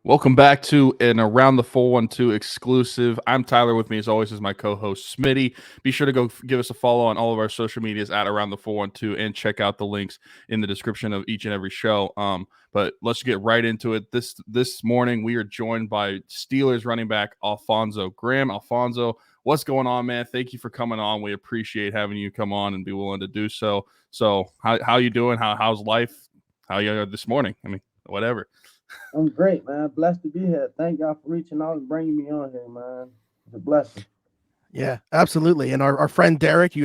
Welcome back to an Around the 412 exclusive. I'm Tyler. With me, as always, is my co-host Smitty. Be sure to go give us a follow on all of our social medias at Around the 412 and check out the links in the description of each and every show. But let's get right into it. This morning, we are joined by Steelers running back Alfonzo Graham. Alfonzo, what's going on, man? Thank you for coming on. We appreciate having you come on and be willing to do so. So, how you doing? How's life? How you this morning? I mean, whatever. I'm great, man. Blessed to be here. Thank y'all for reaching out and bringing me on here, man. It's a blessing. Yeah, absolutely. And our friend Derek, you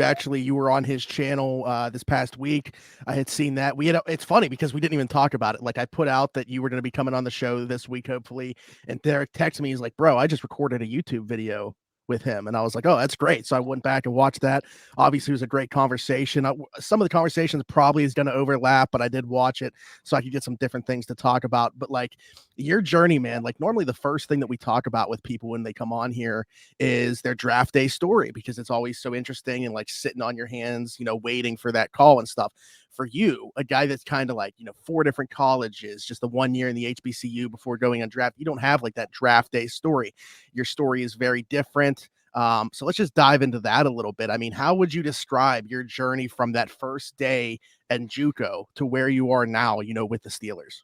were on his channel this past week. I had seen that. It's funny because we didn't even talk about it. Like I put out that you were going to be coming on the show this week, hopefully. And Derek texted me. He's like, bro, I just recorded a YouTube video with him. And I was like, oh, that's great. So I went back and watched that. Obviously, it was a great conversation. Some of the conversations probably is going to overlap, but I did watch it so I could get some different things to talk about. But like your journey, man, like normally the first thing that we talk about with people when they come on here is their draft day story, because it's always so interesting and like sitting on your hands, waiting for that call and stuff. For you, a guy that's kind of like, 4 different colleges, just the 1 year in the HBCU before going on draft, you don't have like that draft day story. Your story is very different. So let's just dive into that a little bit. I mean, how would you describe your journey from that first day at JUCO to where you are now, with the Steelers?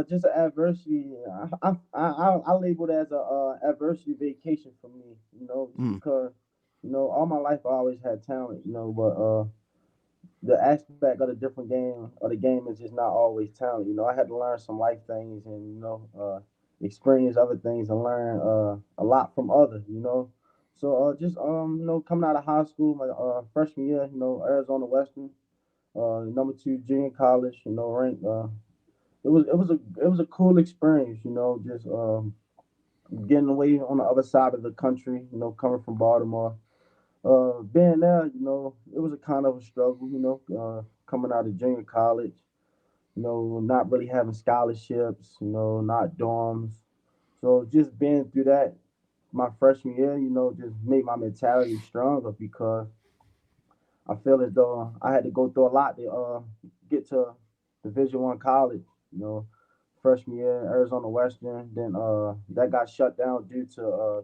Just an adversity. I label it as a adversity vacation for me. Because all my life I always had talent. But the aspect of the different game is just not always talent. I had to learn some life things and experience other things and learn a lot from others. So just coming out of high school, my freshman year, Arizona Western, number 2 junior college, ranked. It was a cool experience, just getting away on the other side of the country, coming from Baltimore. Being there, it was a kind of a struggle, coming out of junior college, not really having scholarships, not dorms. So just being through that my freshman year, just made my mentality stronger because I feel as though I had to go through a lot to get to Division 1 college. You know, freshman year Arizona Western, then that got shut down due to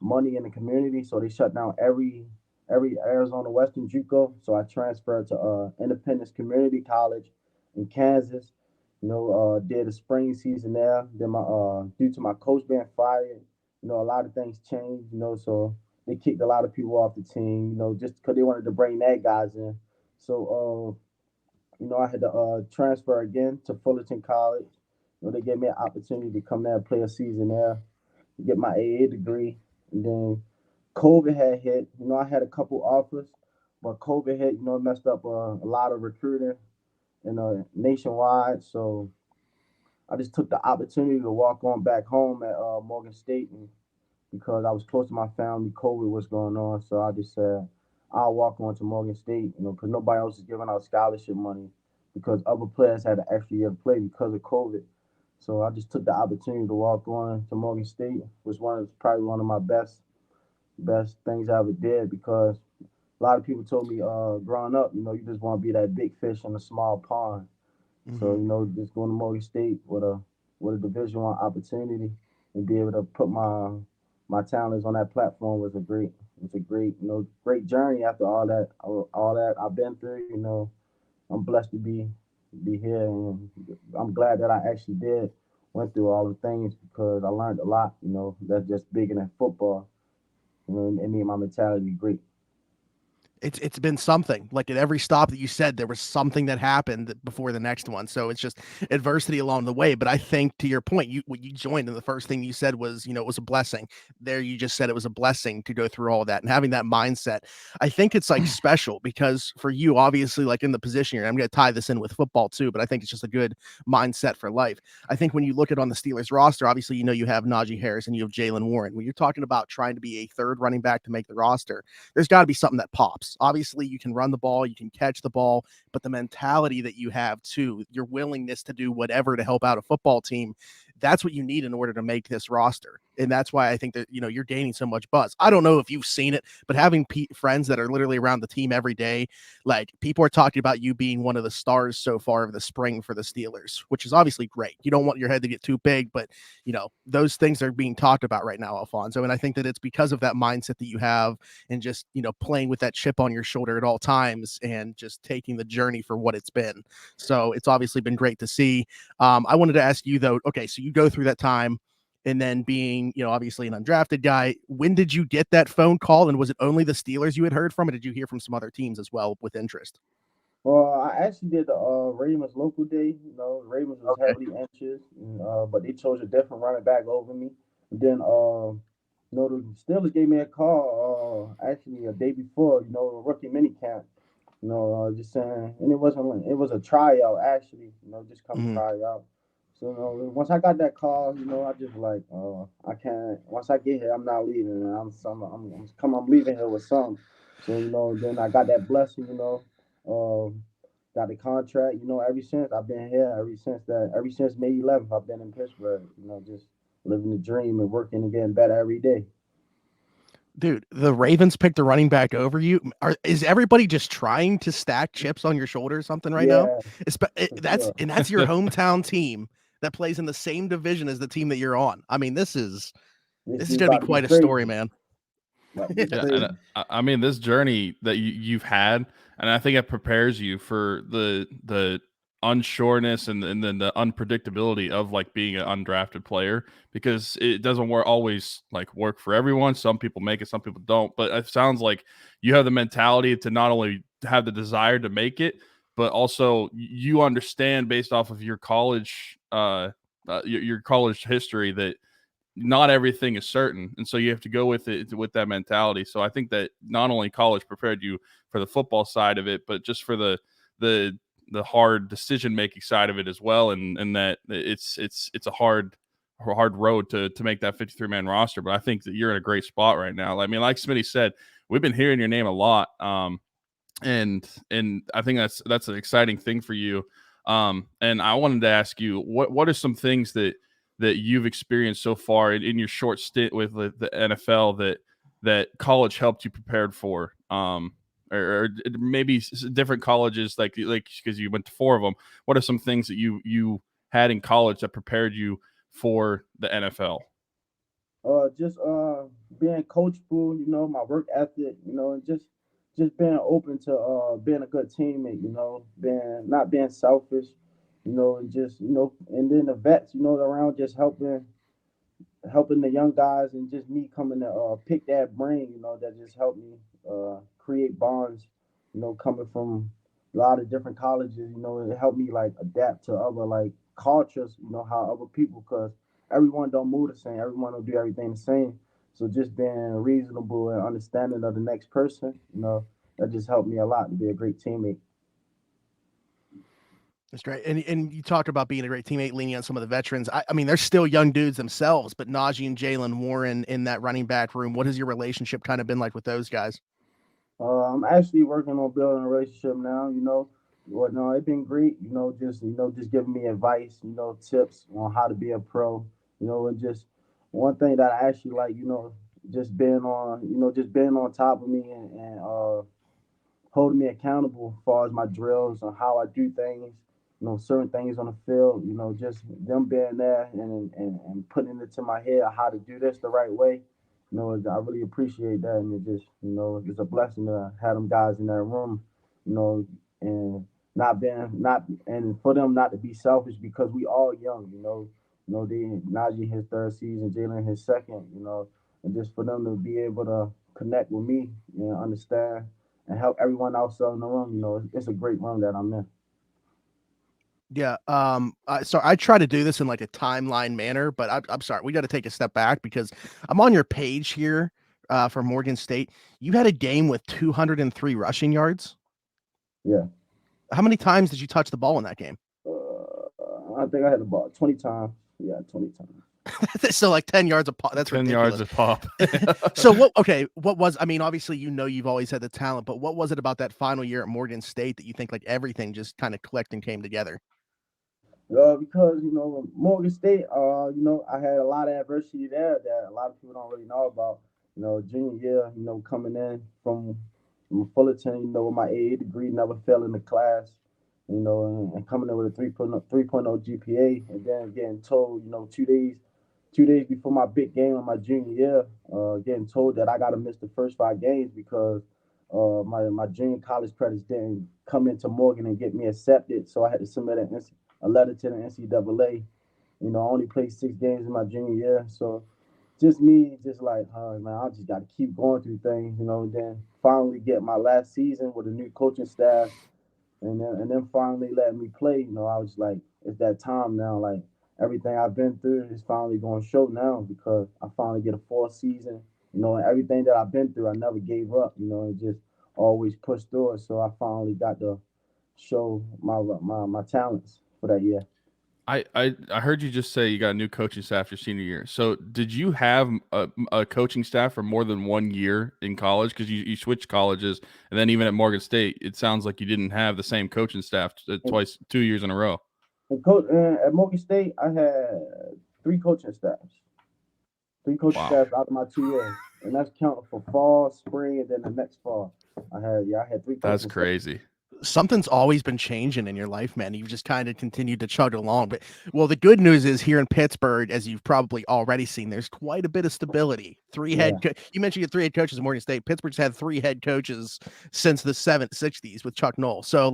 money in the community, so they shut down every Arizona Western JUCO. So I transferred to Independence Community College in Kansas. Did a spring season there. Then my due to my coach being fired, a lot of things changed. So they kicked a lot of people off the team. Just because they wanted to bring that guys in. So I had to transfer again to Fullerton College. They gave me an opportunity to come there and play a season there, get my AA degree, and then COVID had hit. I had a couple offers, but COVID hit. Messed up a lot of recruiting and nationwide. So I just took the opportunity to walk on back home at Morgan State, and because I was close to my family, COVID was going on. So I just said I'll walk on to Morgan State, because nobody else is giving out scholarship money because other players had an extra year to play because of COVID. So I just took the opportunity to walk on to Morgan State. Was probably one of my best things I ever did because a lot of people told me growing up, you just want to be that big fish in a small pond. So Mm-hmm. just going to Morgan State with a Division 1 opportunity and be able to put my talents on that platform was a great journey after all that I've been through. I'm blessed to be here, and I'm glad that I actually did went through all the things because I learned a lot. That's just bigger than football. It made my mentality great. It's been something. Like at every stop that you said, there was something that happened before the next one. So it's just adversity along the way. But I think to your point, when you joined and the first thing you said was, it was a blessing. There you just said it was a blessing to go through all that and having that mindset. I think it's like special because for you, obviously, like in the position you're, I'm going to tie this in with football too, but I think it's just a good mindset for life. I think when you look at on the Steelers roster, obviously, you have Najee Harris and you have Jaylen Warren. When you're talking about trying to be a third running back to make the roster, there's got to be something that pops. Obviously, you can run the ball, you can catch the ball, but the mentality that you have too, your willingness to do whatever to help out a football team, that's what you need in order to make this roster. And that's why I think that, you're gaining so much buzz. I don't know if you've seen it, but having friends that are literally around the team every day, like people are talking about you being one of the stars so far of the spring for the Steelers, which is obviously great. You don't want your head to get too big, but those things are being talked about right now, Alfonso. And I think that it's because of that mindset that you have and just, playing with that chip on your shoulder at all times and just taking the journey for what it's been. So it's obviously been great to see. I wanted to ask you though, okay, so you go through that time, and then being, obviously an undrafted guy, when did you get that phone call? And was it only the Steelers you had heard from, or did you hear from some other teams as well with interest? Well, I actually did the Ravens local day. Ravens was Okay. heavily anxious, but they chose a different running back over me. And then, the Steelers gave me a call actually a day before, rookie mini camp. Just saying, and it was a tryout actually. Just come Mhm. try out. So once I got that call, I just like, I can't. Once I get here, I'm not leaving. And I'm leaving here with some. So then I got that blessing. Got the contract. Ever since I've been here, ever since May 11th, I've been in Pittsburgh. Just living the dream and working and getting better every day. Dude, the Ravens picked a running back over you. Is everybody just trying to stack chips on your shoulder or something right now? Yeah, for That's sure. and that's your hometown team that plays in the same division as the team that you're on. I mean, this is This is going to be about to be quite a story, crazy. man. About to be Yeah, crazy. and I mean this journey that you've had, and I think it prepares you for the unsureness and then the unpredictability of like being an undrafted player, because it doesn't always like work for everyone. Some people make it, some people don't. But it sounds like you have the mentality to not only have the desire to make it, but also you understand based off of your college your college history that not everything is certain, and so you have to go with it with that mentality. So I think that not only college prepared you for the football side of it, but just for the hard decision making side of it as well, and that it's a hard road to make that 53-man roster. But I think that you're in a great spot right now. I mean, like Smitty said, we've been hearing your name a lot, and I think that's an exciting thing for you. And I wanted to ask you, what are some things that you've experienced so far in your short stint with the NFL that college helped you prepared for? Or maybe different colleges, like because you went to 4 of them. What are some things that you had in college that prepared you for the NFL? Just being coachable, my work ethic, and just being open to being a good teammate, being not being selfish, and just and then the vets, around just helping the young guys, and just me coming to pick that brain, that just helped me create bonds, coming from a lot of different colleges, it helped me like adapt to other like cultures, how other people, because everyone don't move the same, everyone don't do everything the same. So just being reasonable and understanding of the next person, that just helped me a lot to be a great teammate. That's great. And you talked about being a great teammate, leaning on some of the veterans. I mean, they're still young dudes themselves, but Najee and Jaylen Warren in that running back room, what has your relationship kind of been like with those guys? I'm actually working on building a relationship now. But no, it's been great. Just giving me advice. Tips on how to be a pro. And just one thing that I actually like. Just being on top of me, and holding me accountable as far as my drills and how I do things. Certain things on the field. Just them being there and putting it to my head how to do this the right way. I really appreciate that, and it just, it's a blessing to have them guys in that room, and not and for them not to be selfish, because we all young, they Najee his third season, Jaylen his second, and just for them to be able to connect with me and understand and help everyone else in the room, it's a great room that I'm in. Yeah. So I try to do this in like a timeline manner, but I'm sorry, we got to take a step back because I'm on your page here for Morgan State. You had a game with 203 rushing yards. Yeah. How many times did you touch the ball in that game? I think I had the ball 20 times. Yeah, 20 times. So like 10 yards a pop. That's 10 ridiculous. yards a pop. So what was, I mean, obviously, you've always had the talent, but what was it about that final year at Morgan State that you think like everything just kind of clicked and came together? Because Morgan State, I had a lot of adversity there that a lot of people don't really know about. Junior year, coming in from Fullerton, with my AA degree, never failing the class, and coming in with a 3.0 GPA, and then getting told, 2 days before my big game in my junior year, getting told that I got to miss the first 5 games because my junior college credits didn't come into Morgan and get me accepted, so I had to submit a letter to the NCAA. I only played 6 games in my junior year, so just me, just like, man, I just got to keep going through things, and then finally get my last season with a new coaching staff, and then finally letting me play. I was like, it's that time now. Like everything I've been through is finally going to show now because I finally get a full season. And everything that I've been through, I never gave up. And just always pushed through it. So I finally got to show my talents for that year. I heard you just say you got a new coaching staff your senior year. So did you have a coaching staff for more than 1 year in college? Because you switched colleges, and then even at Morgan State, it sounds like you didn't have the same coaching staff twice, 2 years in a row. At Morgan State, I had three coaching staffs. Three coaching staffs out of my 2 years, and that's counting for fall, spring, and then the next fall. I had three. That's crazy. Something's always been changing in your life, man. You've just kind of continued to chug along. But the good news is here in Pittsburgh, as you've probably already seen, there's quite a bit of stability. You mentioned you had 3 head coaches in Morgan State. Pittsburgh's had 3 head coaches since the 60s with Chuck Noll. So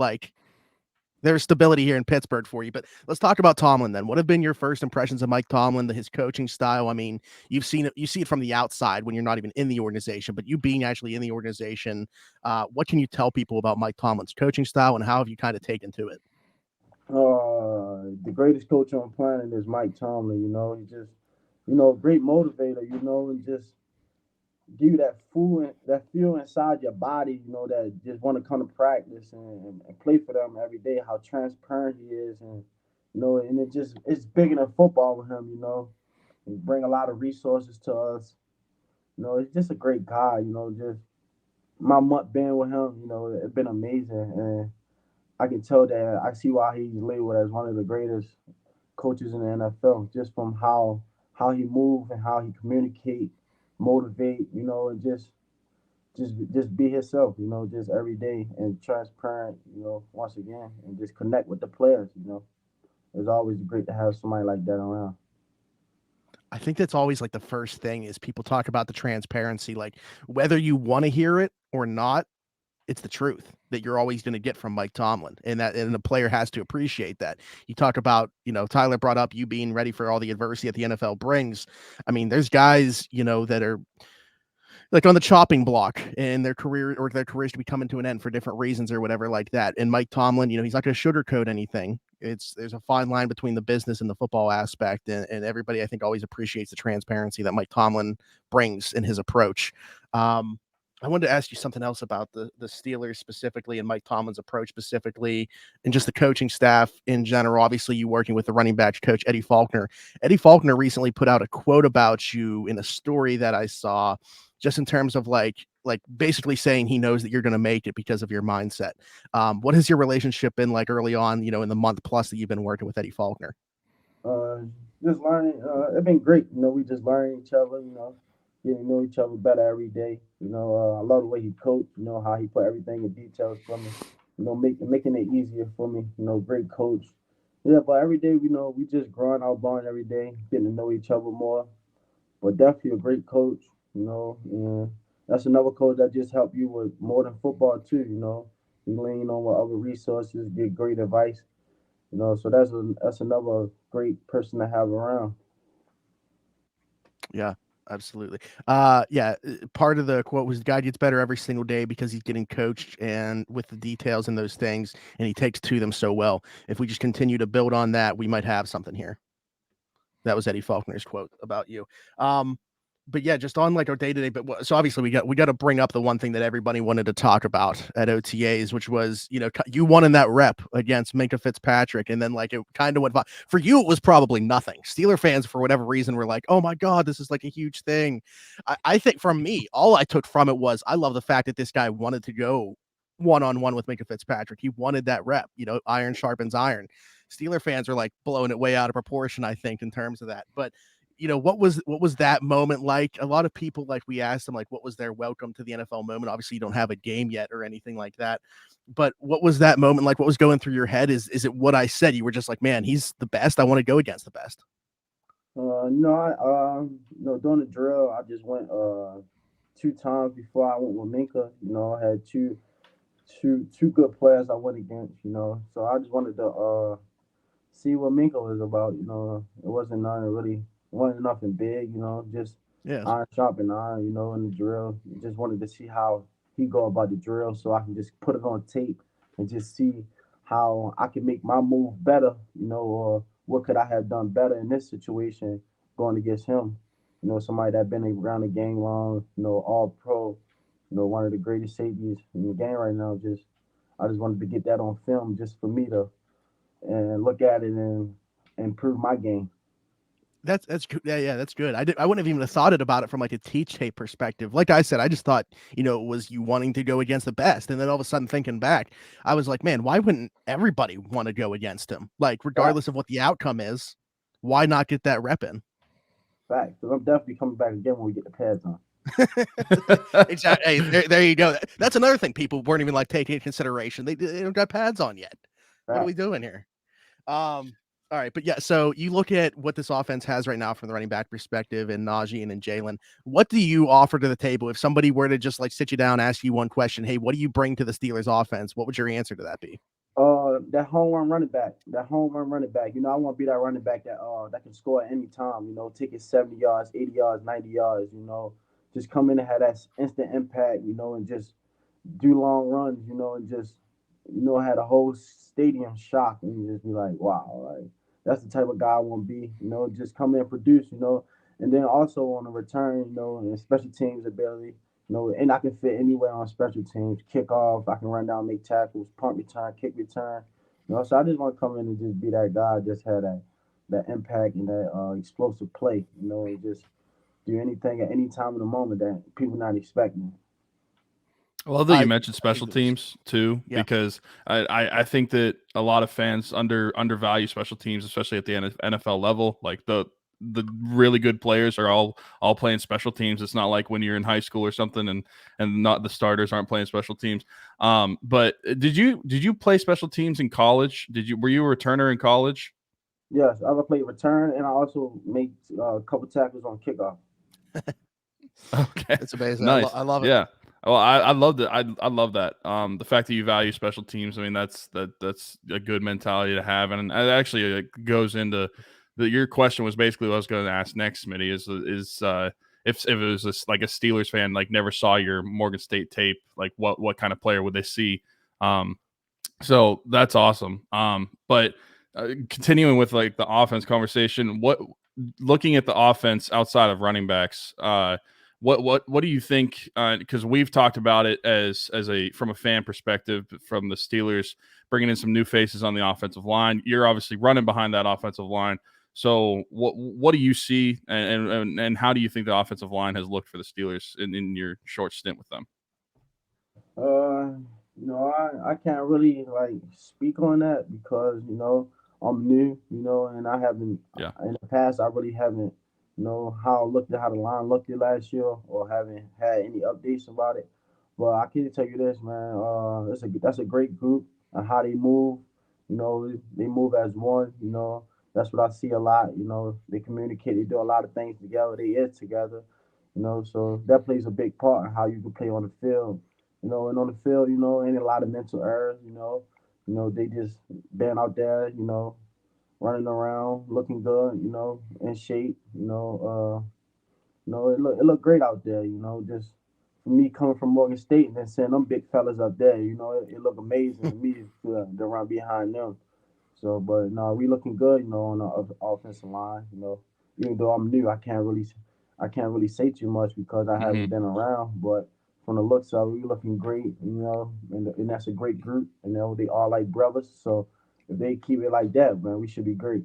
there's stability here in Pittsburgh for you. But let's talk about Tomlin then. What have been your first impressions of Mike Tomlin, his coaching style? I mean, you see it from the outside when you're not even in the organization, but you being actually in the organization, what can you tell people about Mike Tomlin's coaching style, and how have you kind of taken to it? The greatest coach on planet is Mike Tomlin. He just, great motivator. And just give you that feel inside your body, that just want to come to practice and play for them every day. How transparent he is, and it's bigger than football with him. He bring a lot of resources to us. He's just a great guy. Just my month being with him, it's been amazing, and I can tell that I see why he's labeled as one of the greatest coaches in the NFL, just from how he move and how he communicate, motivate, and just be himself, just every day and transparent, once again, and just connect with the players. It's always great to have somebody like that around. I think that's always like the first thing is people talk about the transparency, like whether you want to hear it or not, it's the truth that you're always going to get from Mike Tomlin, and the player has to appreciate that. You talk about, Tyler brought up you being ready for all the adversity that the NFL brings. I mean, there's guys, that are like on the chopping block in their careers to be coming to an end for different reasons or whatever like that. And Mike Tomlin, he's not going to sugarcoat anything. There's a fine line between the business and the football aspect. And everybody, I think, always appreciates the transparency that Mike Tomlin brings in his approach. I wanted to ask you something else about the Steelers specifically and Mike Tomlin's approach specifically and just the coaching staff in general. Obviously, you working with the running backs coach, Eddie Faulkner. Eddie Faulkner recently put out a quote about you in a story that I saw, just in terms of like basically saying he knows that you're going to make it because of your mindset. What has your relationship been like early on, in the month plus that you've been working with Eddie Faulkner? Just learning. It's been great. We just learning each other, getting to know each other better every day. I love the way he coached, how he put everything in details for me, making it easier for me, great coach. Yeah, but every day, we just growing our bond every day, getting to know each other more. But definitely a great coach, and that's another coach that just help you with more than football too, You lean on with other resources, get great advice, so that's another great person to have around. Yeah, absolutely. Part of the quote was the guy gets better every single day because he's getting coached and with the details and those things, and he takes to them so well. If we just continue to build on that, we might have something here. That was Eddie Faulkner's quote about you. But yeah, just on like our day-to-day, but so obviously we got to bring up the one thing that everybody wanted to talk about at OTAs, which was, you won in that rep against Minkah Fitzpatrick. And then like, it kind of went for you. It was probably nothing. Steeler fans, for whatever reason, were like, oh my God, this is like a huge thing. I think from me, all I took from it was, I love the fact that this guy wanted to go one-on-one with Minkah Fitzpatrick. He wanted that rep, iron sharpens iron. Steeler fans are like blowing it way out of proportion, I think, in terms of that. But what was that moment like? A lot of people, like, we asked them, like, what was their welcome to the NFL moment? Obviously, you don't have a game yet or anything like that. But what was that moment like? What was going through your head? Is it what I said? You were just like, man, he's the best. I want to go against the best. No, during the drill, I just went 2 times before I went with Minka. I had two good players I went against. So I just wanted to see what Minka was about. It wasn't nothing big. Just Yes. iron sharpen iron. In the drill. Just wanted to see how he go about the drill, so I can just put it on tape and just see how I can make my move better. Or what could I have done better in this situation going against him. Somebody that been around the game long. All pro. One of the greatest safeties in the game right now. I just wanted to get that on film just for me to and look at it and improve my game. That's good. Yeah, that's good. I wouldn't have even thought about it from like a teach tape perspective. Like I said, I just thought, it was you wanting to go against the best. And then all of a sudden thinking back, I was like, man, why wouldn't everybody want to go against him? Like, regardless of what the outcome is, why not get that rep in? Fact. Because I'm definitely coming back again when we get the pads on. Exactly. Hey, there you go. That's another thing people weren't even like taking into consideration. They don't got pads on yet. What are we doing here? All right, but yeah, so you look at what this offense has right now from the running back perspective and Najee and Jaylen. What do you offer to the table if somebody were to just like sit you down, ask you one question? Hey, what do you bring to the Steelers offense? What would your answer to that be? That home run running back. I want to be that running back that can score at any time. Take it 70 yards, 80 yards, 90 yards. Just come in and have that instant impact. And just do long runs. And just had a whole stadium shocked and just be like, wow, like that's the type of guy I want to be. Just come in and produce. And then also on the return. And special teams ability. And I can fit anywhere on special teams. Kickoff, I can run down, make tackles, punt return, kick return. So I just want to come in and just be that guy, just have that impact and that explosive play. And just do anything at any time in the moment that people not expecting. I love that you mentioned special teams too, because I think that a lot of fans undervalue special teams, especially at the NFL level. Like the really good players are all playing special teams. It's not like when you're in high school or something and not the starters aren't playing special teams. But did you play special teams in college? Were you a returner in college? Yes, I played return and I also made a couple tackles on kickoff. Okay, it's amazing. Nice. I love it. Yeah. Well, I love that. I love that. The fact that you value special teams. I mean, that's a good mentality to have, and it actually goes into your question was basically what I was going to ask next, Smitty. Is if it was like a Steelers fan, like never saw your Morgan State tape, like what kind of player would they see? So that's awesome. But continuing with like the offense conversation, looking at the offense outside of running backs, what do you think? Because we've talked about it as from a fan perspective, from the Steelers bringing in some new faces on the offensive line. You're obviously running behind that offensive line. So what do you see, and how do you think the offensive line has looked for the Steelers in your short stint with them? I can't really like speak on that because I'm new, and I haven't in the past I really haven't how the line looked last year or haven't had any updates about it. But I can tell you this, man, that's a great group and how they move. They move as one. That's what I see a lot. They communicate. They do a lot of things together. They is together. So that plays a big part in how you can play on the field. And on the field, ain't a lot of mental errors. They just been out there. Running around, looking good. In shape. It looked great out there. Just for me coming from Morgan State and then seeing them big fellas up there. It looked amazing to me to run behind them. So, but no, we looking good. On the offensive line. Even though I'm new, I can't really say too much because I haven't been around. But from the looks of it, we looking great. And that's a great group. They all like brothers. So if they keep it like that, man, we should be great.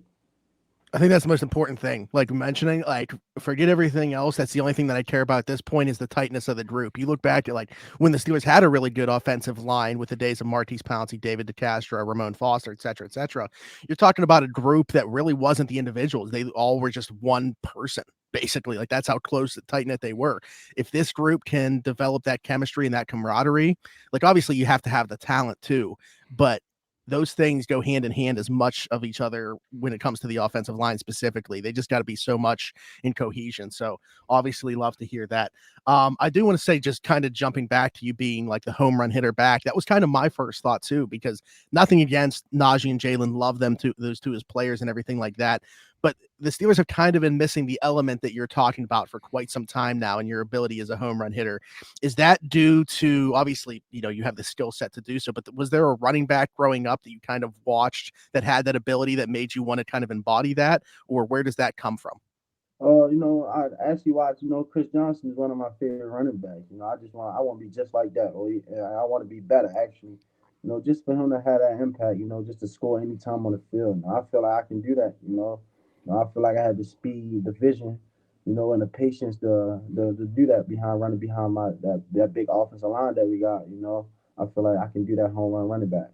I think that's the most important thing. Like mentioning, like forget everything else. That's the only thing that I care about at this point is the tightness of the group. You look back at like when the Steelers had a really good offensive line with the days of Martise Pouncey, David DeCastro, Ramon Foster, et cetera, et cetera. You're talking about a group that really wasn't the individuals. They all were just one person. Basically, like that's how close and tight knit they were. If this group can develop that chemistry and that camaraderie, like obviously you have to have the talent too, but those things go hand in hand as much of each other when it comes to the offensive line specifically. They just got to be so much in cohesion. So obviously love to hear that. I do want to say, just kind of jumping back to you being like the home run hitter back, that was kind of my first thought too, because nothing against Najee and Jaylen, love them too, those two as players and everything like that. But the Steelers have kind of been missing the element that you're talking about for quite some time now, and your ability as a home run hitter. Is that due to, obviously, you know, you have the skill set to do so, but was there a running back growing up that you kind of watched that had that ability that made you want to kind of embody that, or where does that come from? I actually watch, Chris Johnson is one of my favorite running backs. I want to be just like that, I want to be better actually. Just for him to have that impact, just to score anytime on the field. I feel like I can do that. I feel like I have the speed, the vision, and the patience to do that running behind that big offensive line that we got. I feel like I can do that home run running back.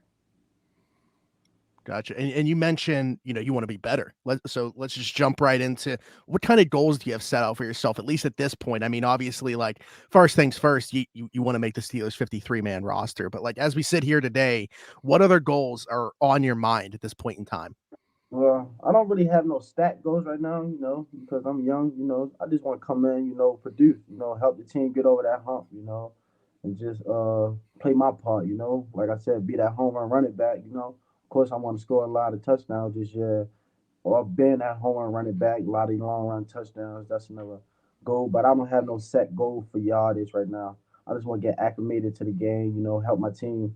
Gotcha. And you mentioned, you want to be better. So let's just jump right into what kind of goals do you have set out for yourself, at least at this point? I mean, obviously, like first things first, you want to make the Steelers 53-man roster. But like as we sit here today, what other goals are on your mind at this point in time? Well, I don't really have no stat goals right now, because I'm young, I just want to come in, produce, help the team get over that hump, and just play my part, Like I said, be that home run running back. Of course I want to score a lot of touchdowns this year or being that home run running back, a lot of long run touchdowns. That's another goal. But I don't have no set goal for yardage right now. I just want to get acclimated to the game, help my team,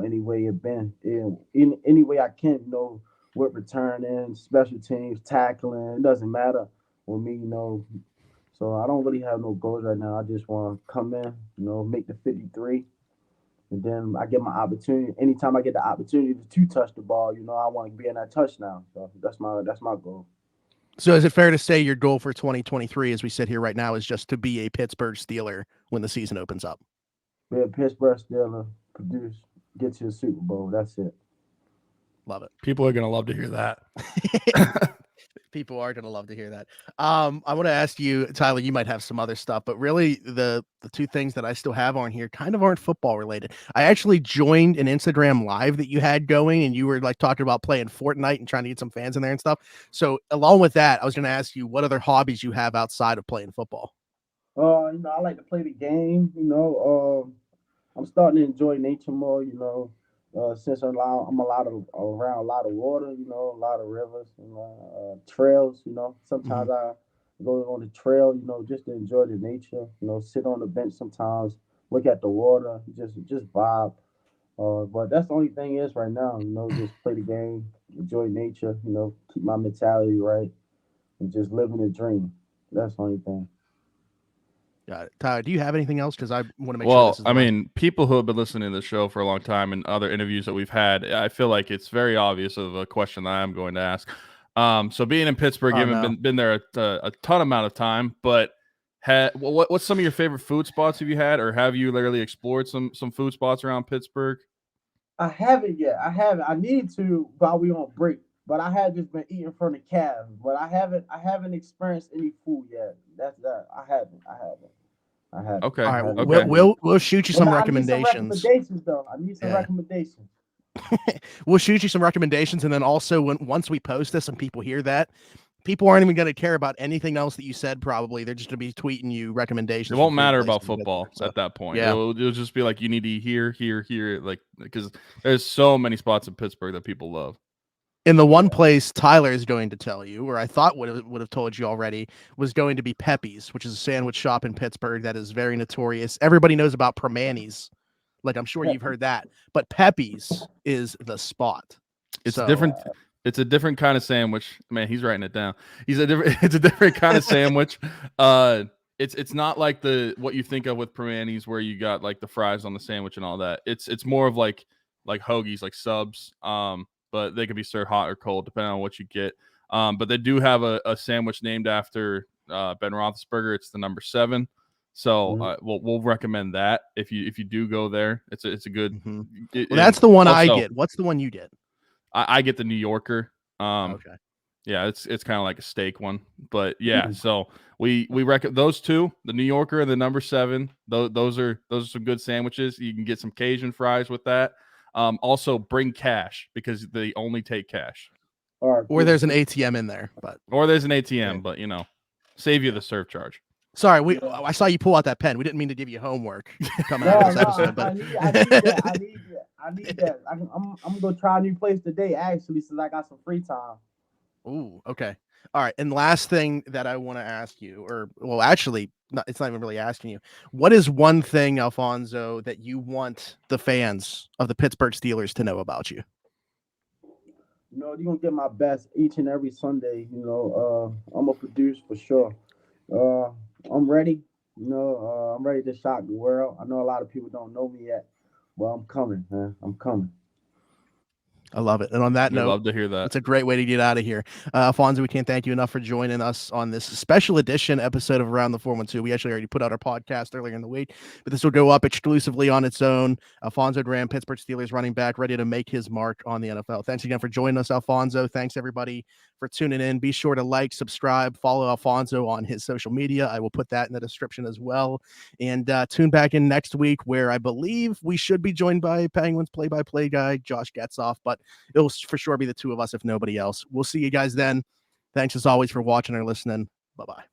any way it been. In any way I can, with returning, special teams, tackling, it doesn't matter with me. So I don't really have no goals right now. I just want to come in, make the 53. And then I get my opportunity. Anytime I get the opportunity to touch the ball, I want to be in that touchdown. So that's my goal. So is it fair to say your goal for 2023 as we sit here right now is just to be a Pittsburgh Steeler when the season opens up? Be a Pittsburgh Steelers, produce, get to the Super Bowl. That's it. Love it. People are going to love to hear that. People are going to love to hear that. I want to ask you, Tyler, you might have some other stuff, but really the two things that I still have on here kind of aren't football related. I actually joined an Instagram live that you had going, and you were like talking about playing Fortnite and trying to get some fans in there and stuff. So along with that, I was going to ask you what other hobbies you have outside of playing football. I like to play the game. I'm starting to enjoy nature more. Since I'm around a lot of water. A lot of rivers and trails. Sometimes I go on the trail. Just to enjoy the nature. Sit on the bench sometimes, look at the water, just vibe. But that's the only thing is right now. Just play the game, enjoy nature. Keep my mentality right, and just living the dream. That's the only thing. Got it. Tyler, do you have anything else? Because I want to make sure Well, this is I mean, people who have been listening to the show for a long time and other interviews that we've had, I feel like it's very obvious of a question that I'm going to ask. So being in Pittsburgh, you haven't been there a ton amount of time, but what's some of your favorite food spots have you had, or have you literally explored some food spots around Pittsburgh? I haven't yet. I haven't. I need to while we on break. But I have just been eating from the calves. But I haven't experienced any food yet. That's that. I haven't. Okay. All right. Okay. We'll shoot you some recommendations. I need some recommendations though. I need some recommendations. We'll shoot you some recommendations, and then also once we post this and people hear that, people aren't even going to care about anything else that you said. Probably they're just going to be tweeting you recommendations. It won't matter about football at that point. Yeah, it'll just be like you need to here, like because there's so many spots in Pittsburgh that people love. In the one place Tyler is going to tell you, or I thought would have told you already, was going to be Pepe's, which is a sandwich shop in Pittsburgh that is very notorious. Everybody knows about Primanti's. Like, I'm sure you've heard that. But Pepe's is the spot. It's different. It's a different kind of sandwich. Man, he's writing it down. It's a different kind of sandwich. It's not like what you think of with Primanti's where you got like the fries on the sandwich and all that. It's more of like hoagies, like subs. But they can be served hot or cold depending on what you get. But they do have a sandwich named after Ben Roethlisberger. It's the number 7. So we'll recommend that if you do go there. It's a good. Well, that's the one also, I get. What's the one you get? I get the New Yorker. Okay. Yeah, it's kind of like a steak one, but yeah. So we recommend those two, the New Yorker and the number 7. Those are some good sandwiches. You can get some Cajun fries with that. Also bring cash because they only take cash. Or there's an ATM in there, but but save you the surcharge. Sorry, I saw you pull out that pen. We didn't mean to give you homework coming out of this episode, but I need that. I'm gonna try a new place today, actually, since I got some free time. Ooh, okay. All right. And last thing that I want to ask you, actually, it's not even really asking you. What is one thing, Alfonzo, that you want the fans of the Pittsburgh Steelers to know about you? You're gonna get my best each and every Sunday. I'm gonna produce for sure. I'm ready. I'm ready to shock the world. I know a lot of people don't know me yet, but I'm coming, man. I'm coming. I love it. And on that note, love to hear that. It's a great way to get out of here. Alfonzo, we can't thank you enough for joining us on this special edition episode of Around the 412. We actually already put out our podcast earlier in the week, but this will go up exclusively on its own. Alfonzo Graham, Pittsburgh Steelers running back, ready to make his mark on the NFL. Thanks again for joining us, Alfonzo. Thanks, everybody, for tuning in. Be sure to like, subscribe, follow Alfonzo on his social media. I will put that in the description as well. And tune back in next week, where I believe we should be joined by Penguins play-by-play guy, Josh Getzoff, but it'll for sure be the two of us, if nobody else. We'll see you guys then. Thanks as always for watching or listening. Bye-bye.